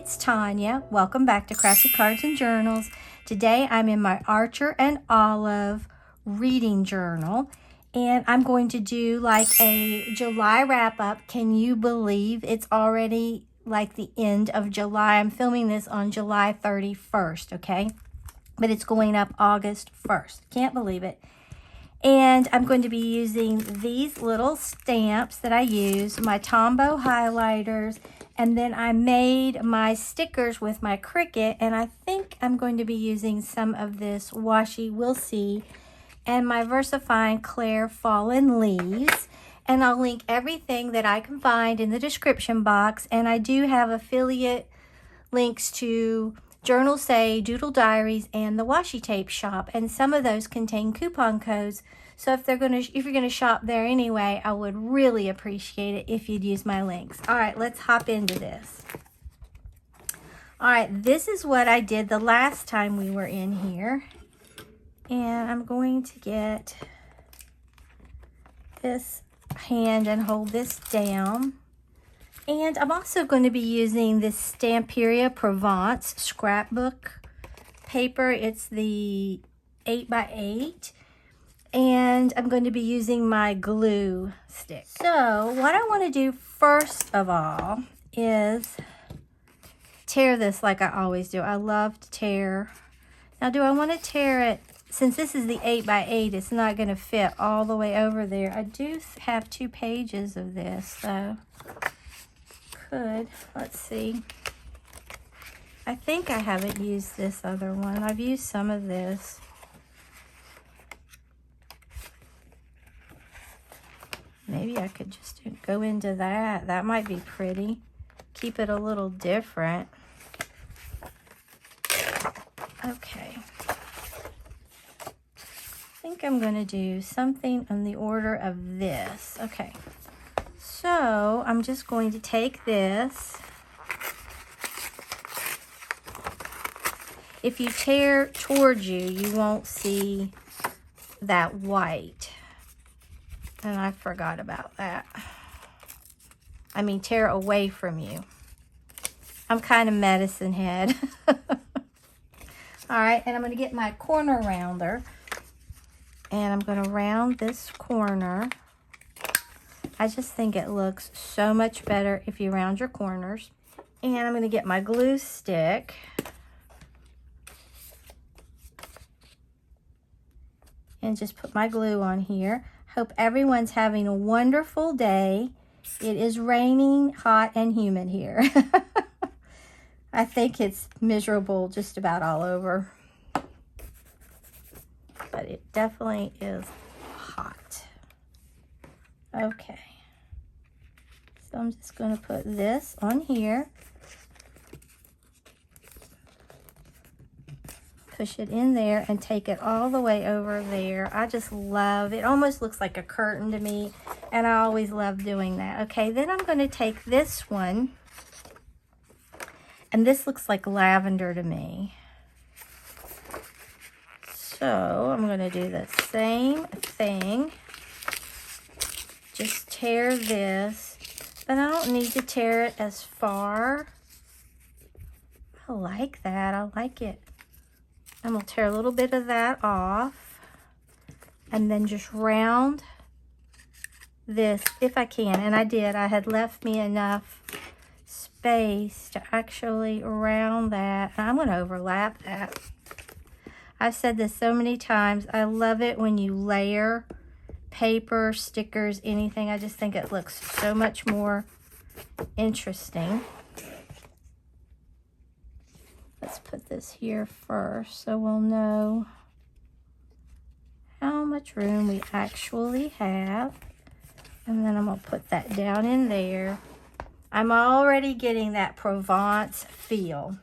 it's Tanya. Welcome back to Crafty Cards and Journals. Today I'm in my Archer and Olive reading journal, and I'm going to do like a July wrap-up. Can you believe it's already like the end of July? I'm filming this on July 31st, okay? But it's going up August 1st. Can't believe it. And I'm going to be using these little stamps that I use, my Tombow highlighters, and then I made my stickers with my Cricut, and I think I'm going to be using some of this washi, we'll see, and my VersaFine Claire Fallen Leaves. And I'll link everything that I can find in the description box, and I do have affiliate links to Journal Say, Doodle Diaries, and the Washi Tape Shop, and some of those contain coupon codes. So if you're gonna shop there anyway, I would really appreciate it if you'd use my links. All right, let's hop into this. All right, this is what I did the last time we were in here, and I'm going to get this hand and hold this down. And I'm also going to be using this Stamperia Provence scrapbook paper. It's the 8x8. And I'm going to be using my glue stick. So what I want to do first of all is tear this like I always do. I love to tear. Now, do I want to tear it? Since this is the 8x8, it's not going to fit all the way over there. I do have 2 pages of this, so let's see. I think I haven't used this other one. I've used some of this. Maybe I could just go into that. That might be pretty. Keep it a little different. Okay. I think I'm going to do something on the order of this. Okay. So I'm just going to take this. If you tear towards you, you won't see that white. And I forgot about that. I mean, tear away from you. I'm kind of medicine head. All right, and I'm going to get my corner rounder. And I'm going to round this corner. I just think it looks so much better if you round your corners. And I'm going to get my glue stick. And just put my glue on here. Hope everyone's having a wonderful day. It is raining, hot, and humid here. I think it's miserable just about all over. But it definitely is hot. Okay. So I'm just going to put this on here. Push it in there and take it all the way over there. I just love it. Almost looks like a curtain to me, and I always love doing that. Okay, then I'm going to take this one, and this looks like lavender to me. So I'm going to do the same thing. Just tear this, but I don't need to tear it as far. I like that. I like it. I'm going to tear a little bit of that off and then just round this if I can. And I did. I had left me enough space to actually round that. And I'm going to overlap that. I've said this so many times. I love it when you layer paper, stickers, anything. I just think it looks so much more interesting. Let's put this here first so we'll know how much room we actually have. And then I'm going to put that down in there. I'm already getting that Provence feel,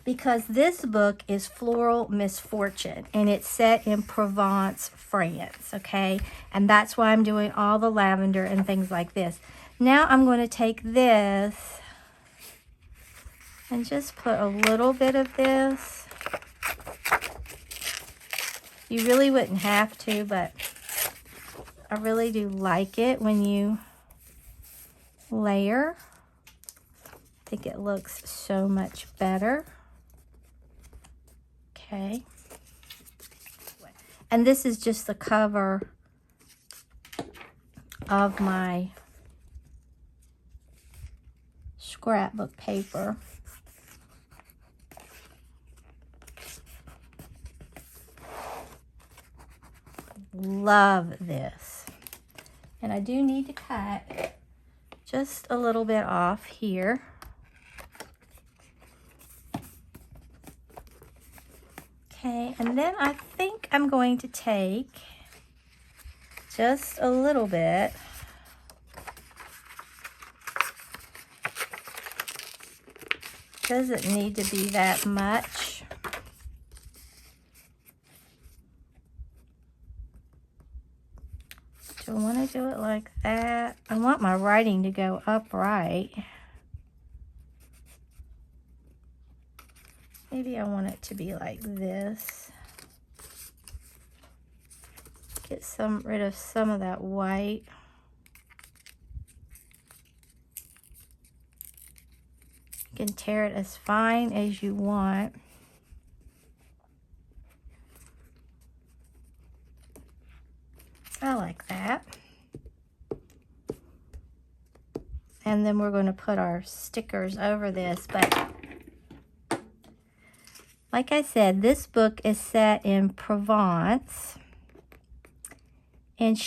because this book is Floral Misfortune, and it's set in Provence, France, okay? And that's why I'm doing all the lavender and things like this. Now I'm going to take this and just put a little bit of this. You really wouldn't have to, but I really do like it when you layer. think it looks so much better. Okay. And this is just the cover of my scrapbook paper. Love this. And I do need to cut just a little bit off here. Okay, and then I think I'm going to take just a little bit doesn't need to be that much. Do I want to do it like that? I want my writing to go upright. Maybe I want it to be like this. Get rid of some of that white. You can tear it as fine as you want. I like that. And then we're going to put our stickers over this, but like I said, this book is set in Provence. And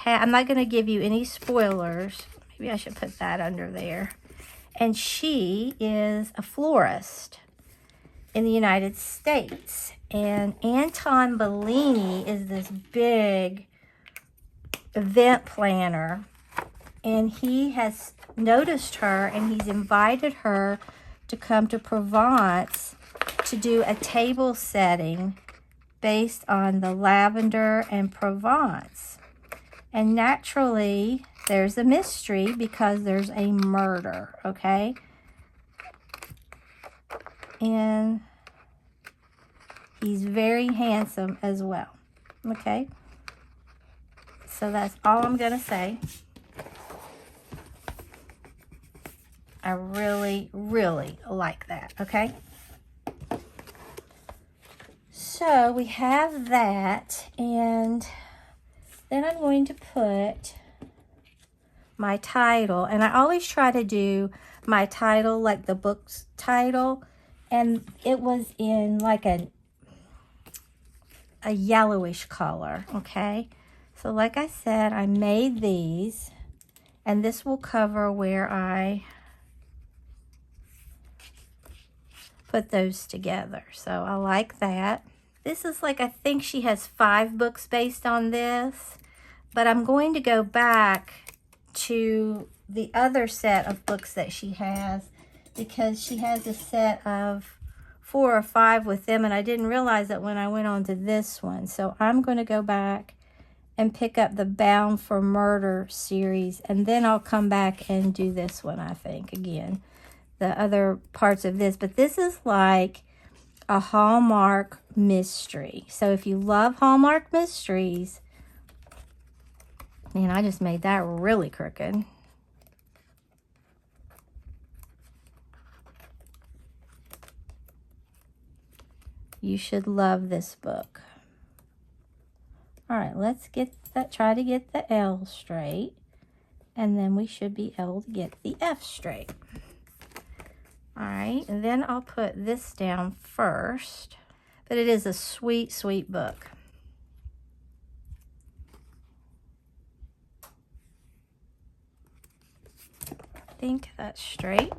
I'm not going to give you any spoilers. Maybe I should put that under there. And she is a florist in the United States. And Anton Bellini is this big event planner. And he has noticed her and he's invited her to come to Provence to do a table setting based on the lavender and Provence. And naturally, there's a mystery because there's a murder, okay? And he's very handsome as well, okay? So that's all I'm going to say. I really, really like that, okay? So we have that, and then I'm going to put my title, and I always try to do my title like the book's title, and it was in like a yellowish color, okay? So like I said, I made these, and this will cover where I put those together. So I like that. This is like, I think she has 5 books based on this, but I'm going to go back to the other set of books that she has because she has a set of 4 or 5 with them, and I didn't realize that when I went on to this one. So I'm going to go back and pick up the Bound for Murder series, and then I'll come back and do this one, I think, again. The other parts of this, but this is like a Hallmark mystery. So if you love Hallmark mysteries, man, I just made that really crooked. You should love this book. All right, let's try to get the L straight, and then we should be able to get the F straight. All right, and then I'll put this down first. But it is a sweet, sweet book. I think that's straight.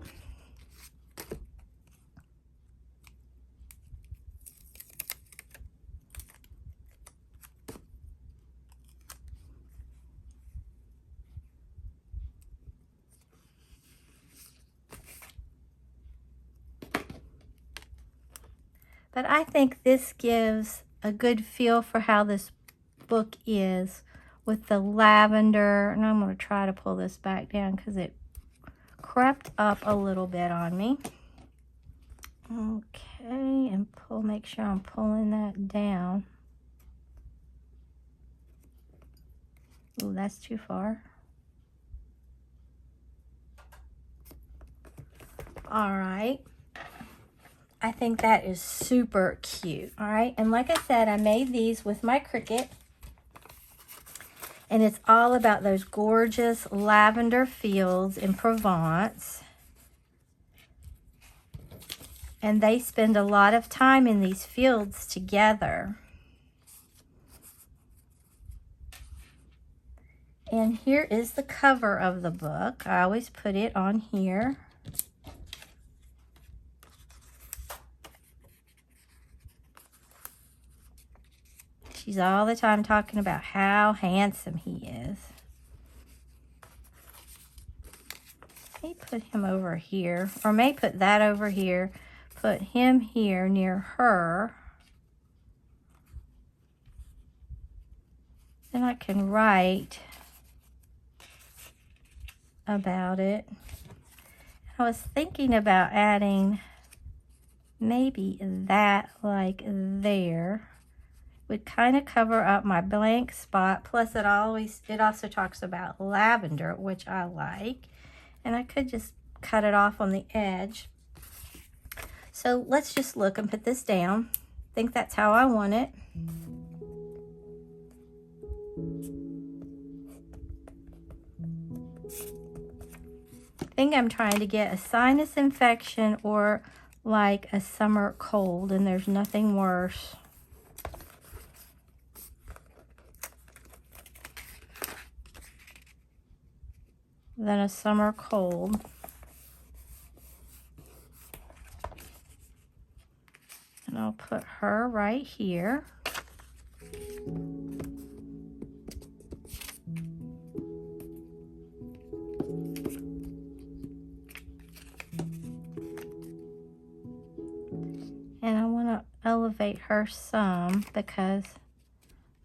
But I think this gives a good feel for how this book is with the lavender. And I'm going to try to pull this back down because it crept up a little bit on me. Okay, and make sure I'm pulling that down. Oh, that's too far. All right. I think that is super cute. All right. And like I said, I made these with my Cricut. And it's all about those gorgeous lavender fields in Provence. And they spend a lot of time in these fields together. And here is the cover of the book. I always put it on here. She's all the time talking about how handsome he is. May put him over here, or may put that over here. Put him here near her. Then I can write about it. I was thinking about adding maybe that like there. Would kind of cover up my blank spot. Plus it also talks about lavender, which I like. And I could just cut it off on the edge. So let's just look and put this down. I think that's how I want it. I think I'm trying to get a sinus infection or like a summer cold, and there's nothing worse. Than a summer cold. And I'll put her right here. And I want to elevate her some because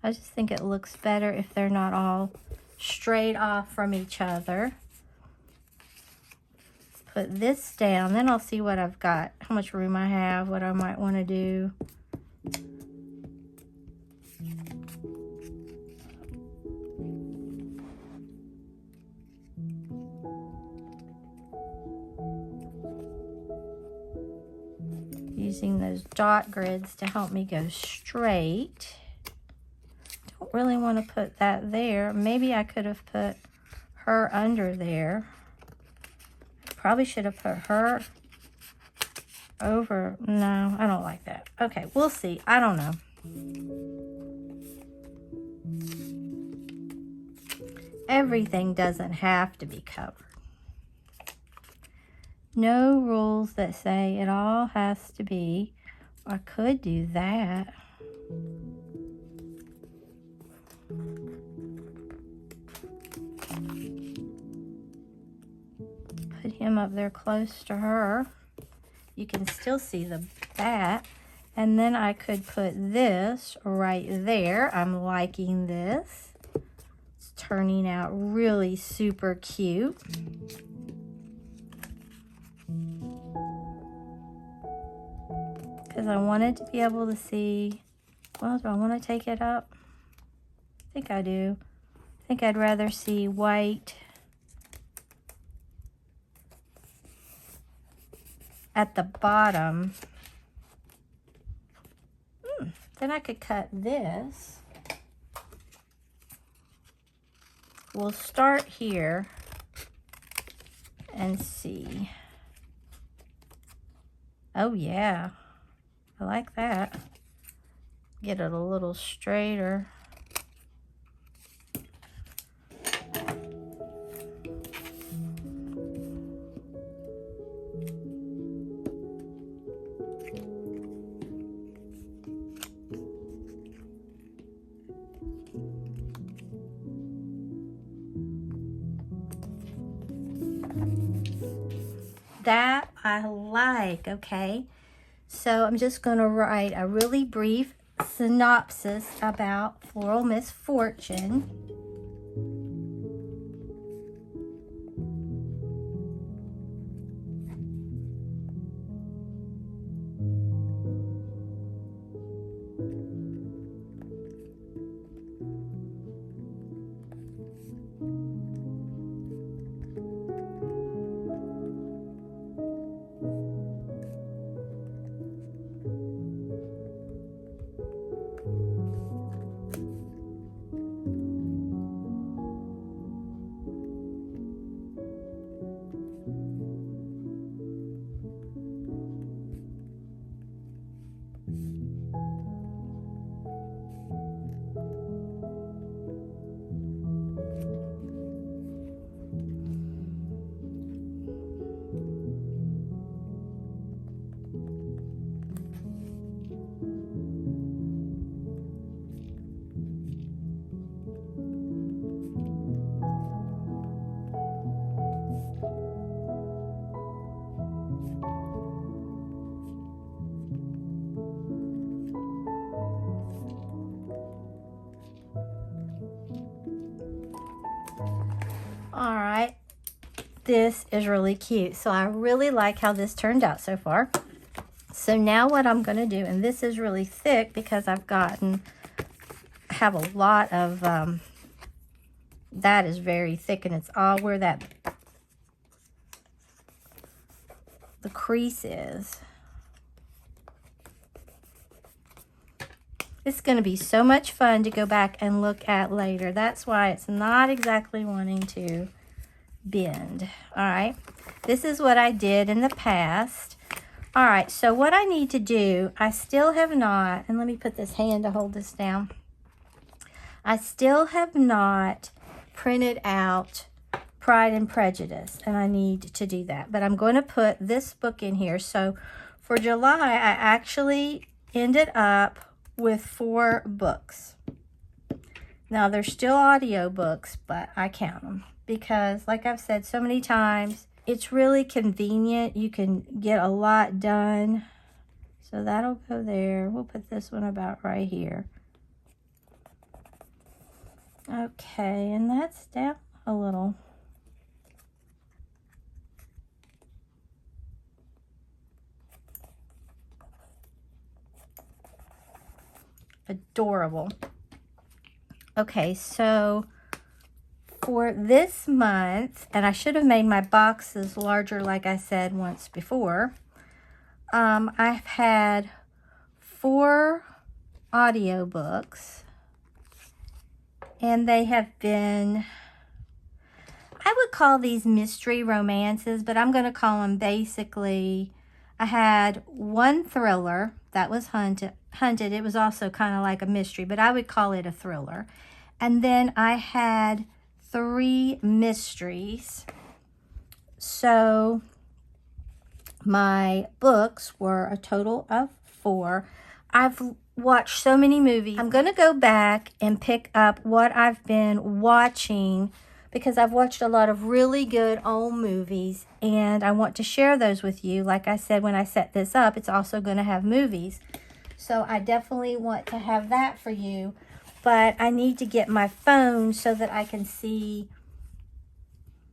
I just think it looks better if they're not all straight off from each other. Put this down, then I'll see what I've got, how much room I have, what I might want to do. Using those dot grids to help me go straight. Don't really want to put that there. Maybe I could have put her under there. Probably should have put her over. No, I don't like that. Okay, we'll see. I don't know. Everything doesn't have to be covered. No rules that say it all has to be. I could do that. Put him up there close to her. You can still see that. And then I could put this right there. I'm liking this. It's turning out really super cute. Because I wanted to be able to see, well, do I want to take it up? I think I do. I think I'd rather see white at the bottom. Then I could cut this. We'll start here and see. Oh yeah, I like that. Get it a little straighter. That I like, okay? So I'm just going to write a really brief synopsis about Floral Misfortune. this is really cute. So I really like how this turned out so far. So now what I'm going to do, and this is really thick because I've have a lot of, that is very thick, and it's all where the crease is. It's going to be so much fun to go back and look at later. That's why it's not exactly wanting to bend. All right. This is what I did in the past. All right. So what I need to do, I still have not, and let me put this hand to hold this down. I still have not printed out Pride and Prejudice, and I need to do that. But I'm going to put this book in here. So for July, I actually ended up with 4 books. Now, there's still audio books, but I count them because, like I've said so many times, it's really convenient. You can get a lot done. So that'll go there. We'll put this one about right here. Okay, and that's down a little. Adorable. Okay, so for this month, and I should have made my boxes larger like I said once before, I've had 4 audiobooks, and they have been, I would call these mystery romances, but I'm going to call them basically, I had 1 thriller that was Hunted. It was also kind of like a mystery, but I would call it a thriller. And then I had 3 mysteries. So my books were a total of 4. I've watched so many movies. I'm going to go back and pick up what I've been watching because I've watched a lot of really good old movies, and I want to share those with you. Like I said, when I set this up, it's also going to have movies. So I definitely want to have that for you. But I need to get my phone so that I can see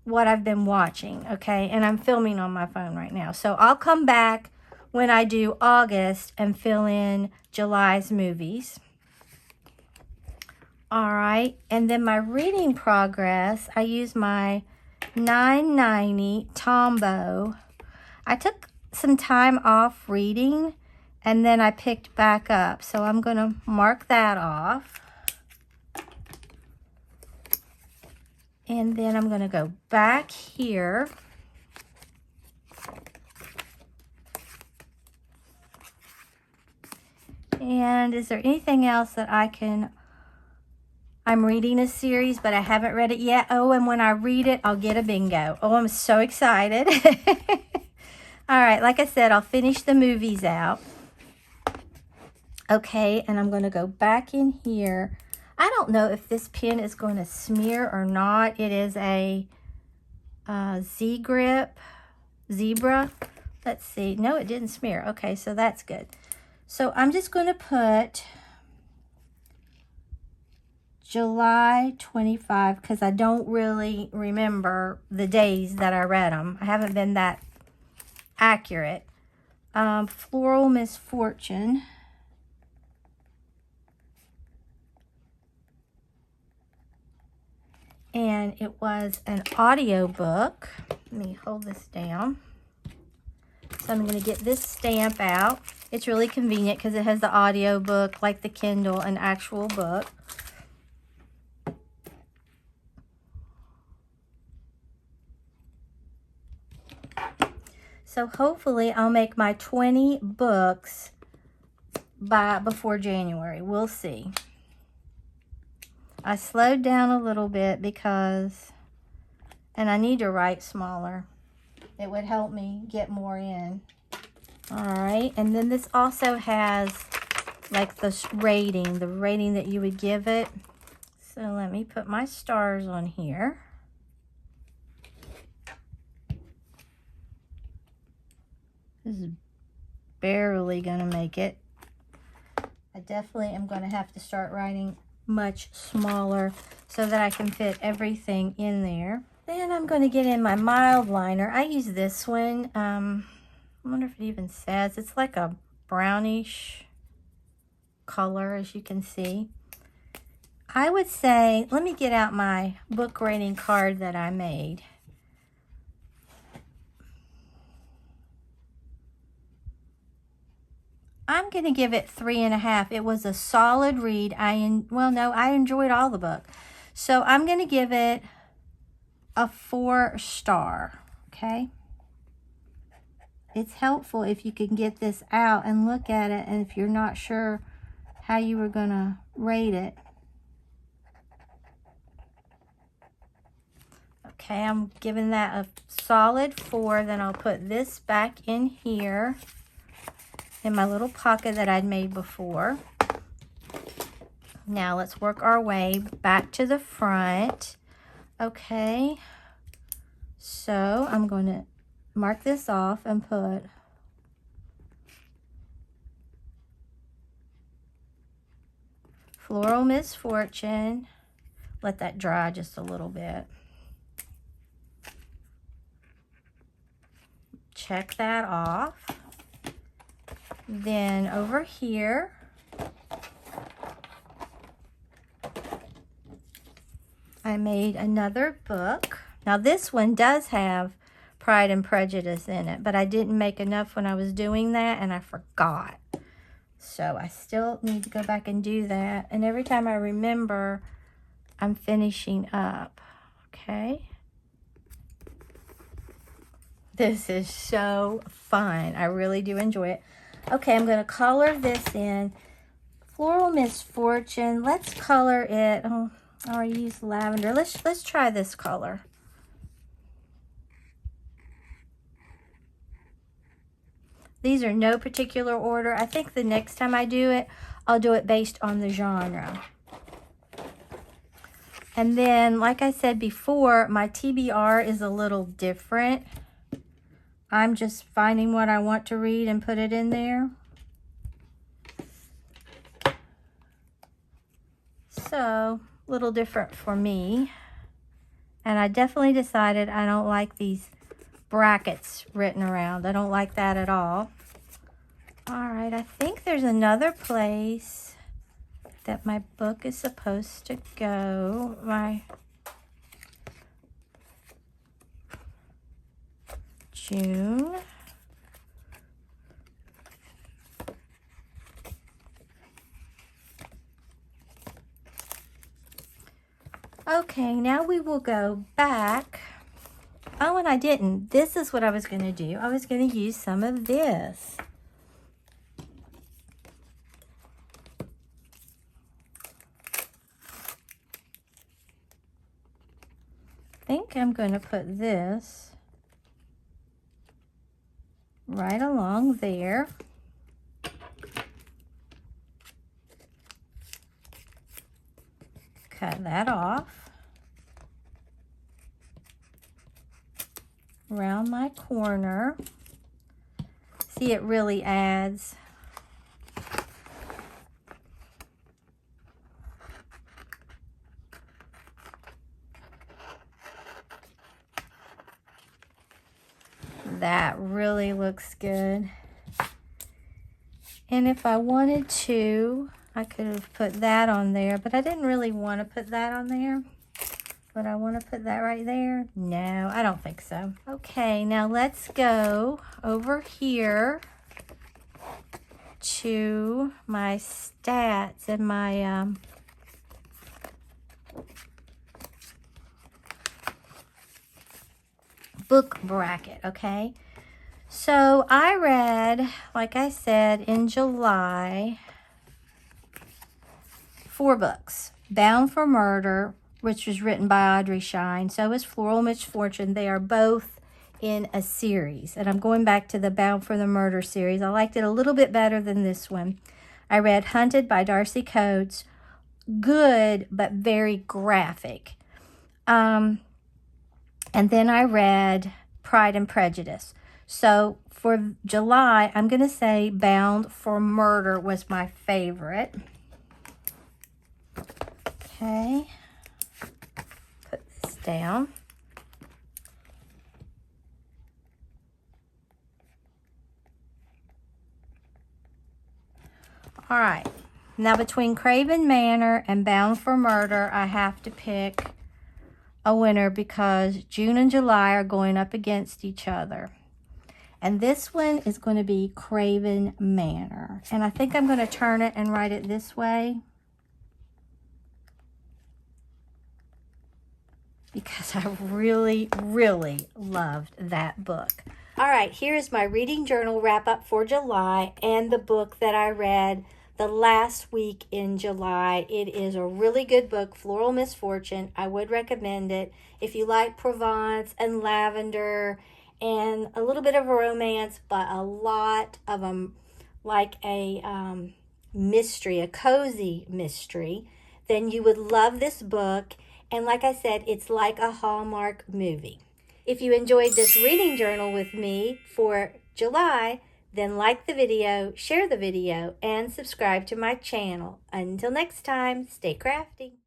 what I've been watching, okay? And I'm filming on my phone right now. So I'll come back when I do August and fill in July's movies. All right, and then my reading progress, I use my 990 Tombow. I took some time off reading, and then I picked back up. So I'm going to mark that off. And then I'm going to go back here. And is there anything else that I'm reading a series, but I haven't read it yet. Oh, and when I read it, I'll get a bingo. Oh, I'm so excited. All right, like I said, I'll finish the movies out. Okay, and I'm going to go back in here. I don't know if this pen is going to smear or not. It is a zebra. Let's see. No, it didn't smear. Okay, so that's good. So I'm just going to put July 25 because I don't really remember the days that I read them. I haven't been that accurate. Floral Misfortune. And it was an audio book. Let me hold this down. So I'm going to get this stamp out. It's really convenient because it has the audio book, like the Kindle, an actual book. So hopefully I'll make my 20 books before January. We'll see. I slowed down a little bit because, and I need to write smaller. It would help me get more in. All right, and then this also has like the rating that you would give it. So let me put my stars on here. This is barely gonna make it. I definitely am gonna have to start writing much smaller so that I can fit everything in there. Then I'm going to get in my mild liner. I use this one. I wonder if it even says. It's like a brownish color, as you can see. I would say, let me get out my book rating card that I made. I'm going to give it 3.5. It was a solid read. I enjoyed all the book. So I'm going to give it a 4-star, okay? It's helpful if you can get this out and look at it, and if you're not sure how you were going to rate it. Okay, I'm giving that a solid 4. Then I'll put this back in here in my little pocket that I'd made before. Now let's work our way back to the front. Okay, so I'm going to mark this off and put Floral Misfortune. Let that dry just a little bit. Check that off. Then over here, I made another book. Now this one does have Pride and Prejudice in it, but I didn't make enough when I was doing that, and I forgot. So I still need to go back and do that. And every time I remember, I'm finishing up. Okay. This is so fun. I really do enjoy it. Okay, I'm going to color this in. Floral Misfortune. Let's color it. Oh, I already used lavender. Let's try this color. These are no particular order. I think the next time I do it, I'll do it based on the genre. And then, like I said before, my TBR is a little different. I'm just finding what I want to read and put it in there. So, a little different for me. And I definitely decided I don't like these brackets written around. I don't like that at all. All right, I think there's another place that my book is supposed to go. My June. Okay, now we will go back. Oh, and I didn't. This is what I was going to do. I was going to use some of this. I think I'm going to put this right along there. Cut that off. Around my corner. See, it really adds. That really looks good. And if I wanted to, I could have put that on there, but I didn't really want to put that on there. Would I want to put that right there? No, I don't think so. Okay, now let's go over here to my stats and my book bracket, okay? So I read, like I said, in July, 4 books. Bound for Murder, which was written by Audrey Shine. So is Floral Misfortune. They are both in a series. And I'm going back to the Bound for the Murder series. I liked it a little bit better than this one. I read Hunted by Darcy Coates. Good, but very graphic. And then I read Pride and Prejudice. So for July, I'm going to say Bound for Murder was my favorite. Okay. Put this down. All right. Now between Craven Manor and Bound for Murder, I have to pick a winner because June and July are going up against each other. And this one is going to be Craven Manor. And I think I'm going to turn it and write it this way, because I really, really loved that book. All right, here is my reading journal wrap-up for July and the book that I read the last week in July. It is a really good book, Floral Misfortune. I would recommend it. If you like Provence and lavender and a little bit of a romance, but a lot of them, like a mystery, a cozy mystery, then you would love this book. And like I said, it's like a Hallmark movie. If you enjoyed this reading journal with me for July, then like the video, share the video, and subscribe to my channel. Until next time, stay crafty.